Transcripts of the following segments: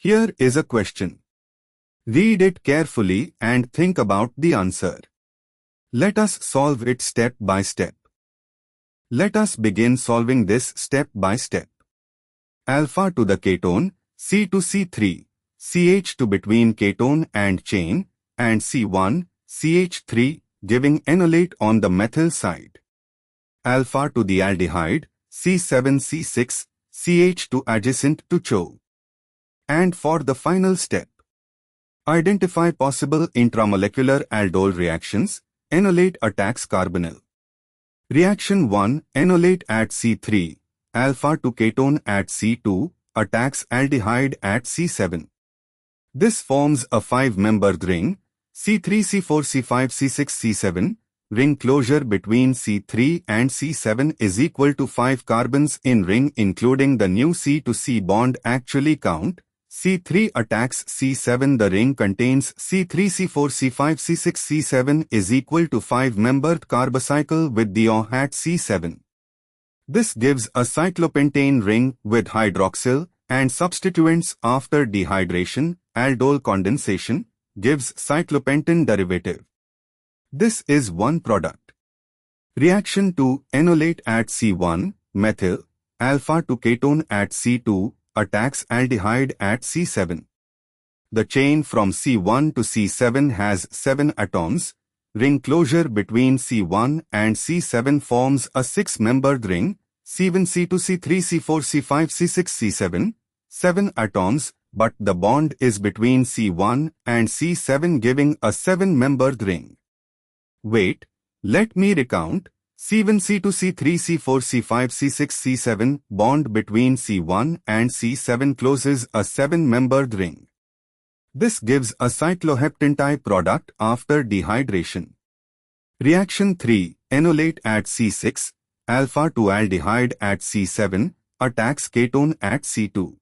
Here is a question. Read it carefully and think about the answer. Let us solve it step by step. Let us begin solving this step by step. Alpha to the ketone, C to C3, CH2 between ketone and chain, and C1, CH3, giving enolate on the methyl side. Alpha to the aldehyde, C7C6, CH2 adjacent to ChO. And for the final step, identify possible intramolecular aldol reactions. Enolate attacks carbonyl. Reaction 1, enolate at C3, alpha to ketone at C2, attacks aldehyde at C7. This forms a 5-membered ring, C3C4C5C6C7. Ring closure between C3 and C7 is equal to 5 carbons in ring including the new C to C bond. Actually count. C3 attacks C7. The ring contains C3C4C5C6C7 is equal to 5-membered carbocycle with the O at C7. This gives a cyclopentane ring with hydroxyl and substituents after dehydration. Aldol condensation gives cyclopentane derivative. This is one product. Reaction 2, enolate at C1, methyl, alpha to ketone at C2, attacks aldehyde at C7. The chain from C1 to C7 has 7 atoms. Ring closure between C1 and C7 forms a 6-membered ring, C1, C2, C3, C4, C5, C6, C7, 7 atoms, but the bond is between C1 and C7 giving a 7-membered ring. Wait, let me recount. C1, C2, C3, C4, C5, C6, C7 bond between C1 and C7 closes a 7-membered ring. This gives a cycloheptene product after dehydration. Reaction 3, enolate at C6, alpha to aldehyde at C7, attacks ketone at C2.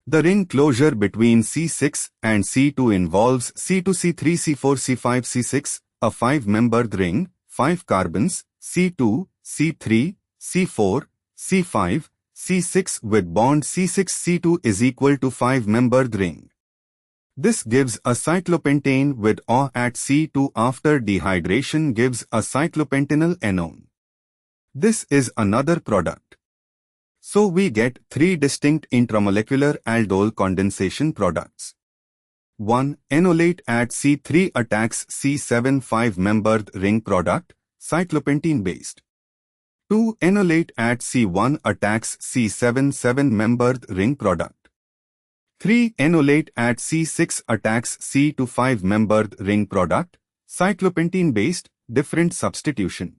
The ring closure between C6 and C2 involves C2, C3, C4, C5, C6, a 5-membered ring, 5 carbons, C2, C3, C4, C5, C6 with bond C6-C2 is equal to 5-membered ring. This gives a cyclopentane with O at C2 after dehydration gives a cyclopentenyl enone. This is another product. So we get 3 distinct intramolecular aldol condensation products. 1. Enolate at C3 attacks C7 5-membered ring product, cyclopentene based. 2. Enolate at C1 attacks C7 7-membered ring product. 3. Enolate at C6 attacks C2 5-membered ring product, cyclopentene based, different substitution.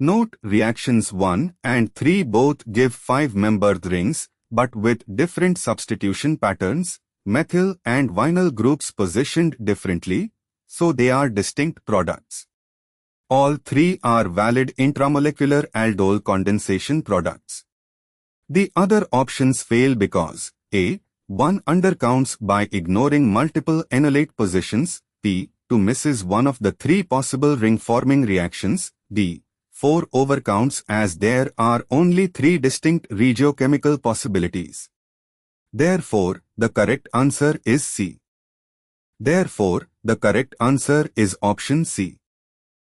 Note, reactions 1 and 3 both give 5-membered rings, but with different substitution patterns, methyl and vinyl groups positioned differently, so they are distinct products. All 3 are valid intramolecular aldol condensation products. The other options fail because A. 1 undercounts by ignoring multiple enolate positions, B. 2 misses one of the 3 possible ring-forming reactions, D. 4 overcounts as there are only 3 distinct regiochemical possibilities. Therefore, the correct answer is C. Therefore, the correct answer is option C.